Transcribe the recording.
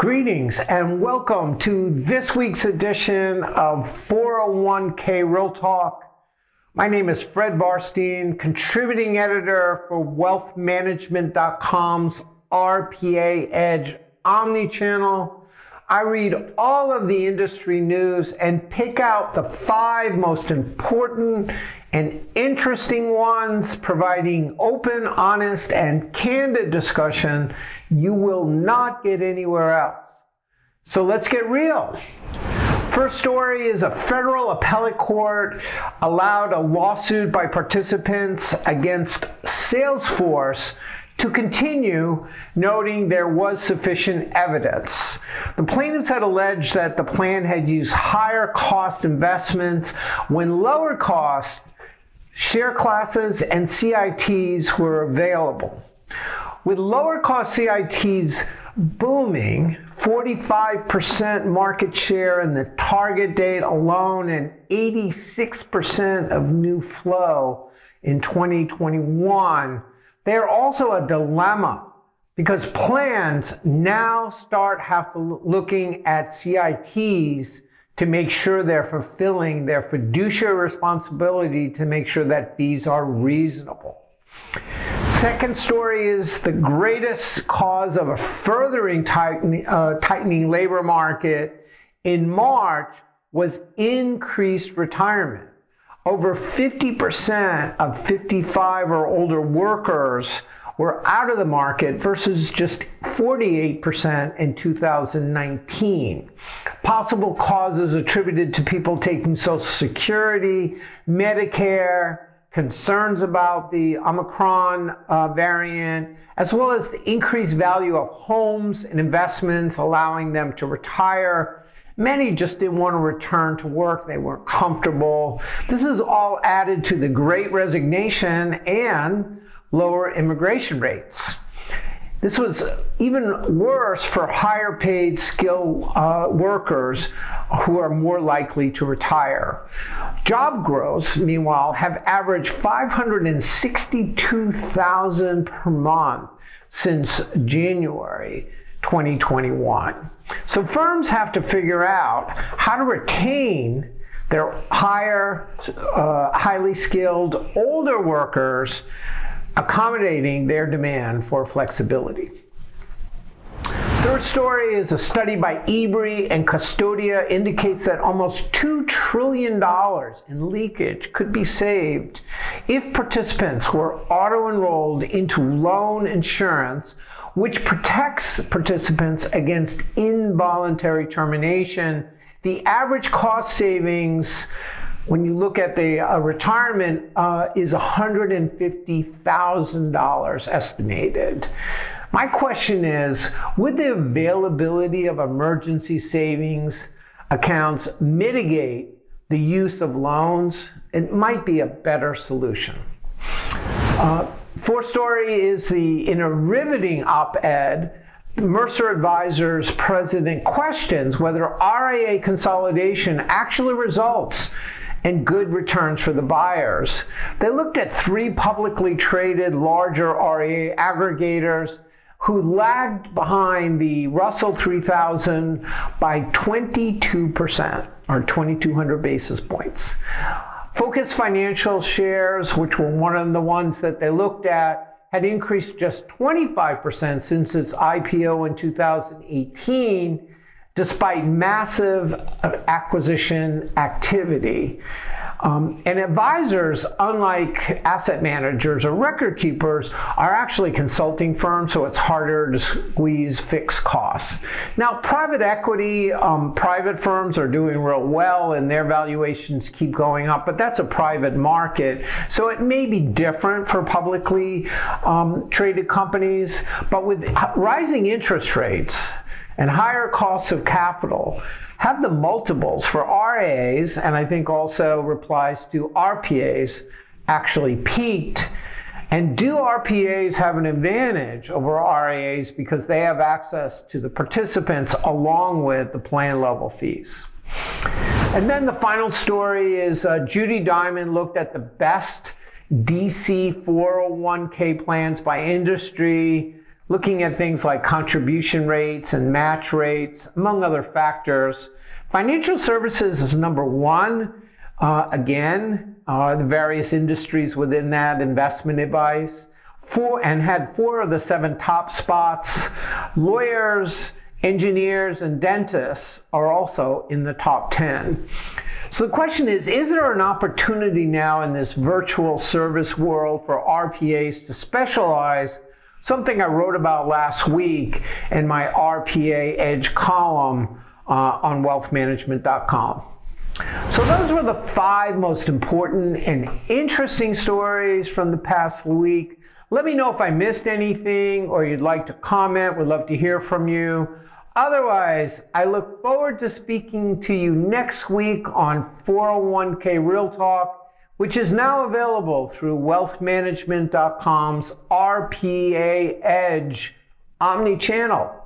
Greetings and welcome to this week's edition of 401k Real Talk. My name is Fred Barstein, contributing editor for wealthmanagement.com's RPA Edge omnichannel. I read all of the industry news and pick out the 5 most important and interesting ones, providing open, honest, and candid discussion you will not get anywhere else. So let's get real. First story is a federal appellate court allowed a lawsuit by participants against Salesforce to continue, noting there was sufficient evidence. The plaintiffs had alleged that the plan had used higher cost investments when lower cost share classes and CITs were available. With lower cost CITs booming, 45% market share in the target date alone and 86% of new flow in 2021, they are also a dilemma because plans now start looking at CITs to make sure they're fulfilling their fiduciary responsibility to make sure that fees are reasonable. Second story is the greatest cause of a furthering tightening labor market in March was increased retirement. Over 50% of 55 or older workers were out of the market versus just 48% in 2019. Possible causes attributed to people taking Social Security, Medicare, concerns about the Omicron variant, as well as the increased value of homes and investments, allowing them to retire. Many just didn't want to return to work. They weren't comfortable. This is all added to the Great Resignation and lower immigration rates. This was even worse for higher paid skilled workers who are more likely to retire. Job growths, meanwhile, have averaged 562,000 per month since January 2021. So firms have to figure out how to retain their highly skilled older workers, accommodating their demand for flexibility. Third story is a study by Ebury and Custodia indicates that almost $2 trillion in leakage could be saved if participants were auto-enrolled into loan insurance, which protects participants against involuntary termination. The average cost savings when you look at the retirement is $150,000 estimated. My question is, would the availability of emergency savings accounts mitigate the use of loans? It might be a better solution. Fourth story is in a riveting op-ed, Mercer Advisors president questions whether RIA consolidation actually results and good returns for the buyers. They looked at 3 publicly traded larger RIA aggregators who lagged behind the Russell 3000 by 22% or 2,200 basis points. Focus Financial shares, which were one of the ones that they looked at, had increased just 25% since its IPO in 2018, despite massive acquisition activity. And advisors, unlike asset managers or record keepers, are actually consulting firms, so it's harder to squeeze fixed costs. Now, private equity, private firms are doing real well and their valuations keep going up, but that's a private market, so it may be different for publicly traded companies. But with rising interest rates and higher costs of capital, have the multiples for RIAs, and I think also applies to RPAs, actually peaked? And do RPAs have an advantage over RIAs because they have access to the participants along with the plan level fees? And then the final story is Judy Diamond looked at the best DC 401k plans by industry, looking at things like contribution rates and match rates, among other factors. Financial services is number one. The various industries within that, investment advice, had 4 of the 7 top spots. Lawyers, engineers, and dentists are also in the top 10. So the question is there an opportunity now in this virtual service world for RPAs to specialize? Something I wrote about last week in my RPA Edge column on wealthmanagement.com. So those were the 5 most important and interesting stories from the past week. Let me know if I missed anything or you'd like to comment. We'd love to hear from you. Otherwise, I look forward to speaking to you next week on 401k Real Talk, which is now available through wealthmanagement.com's RPA Edge omni-channel.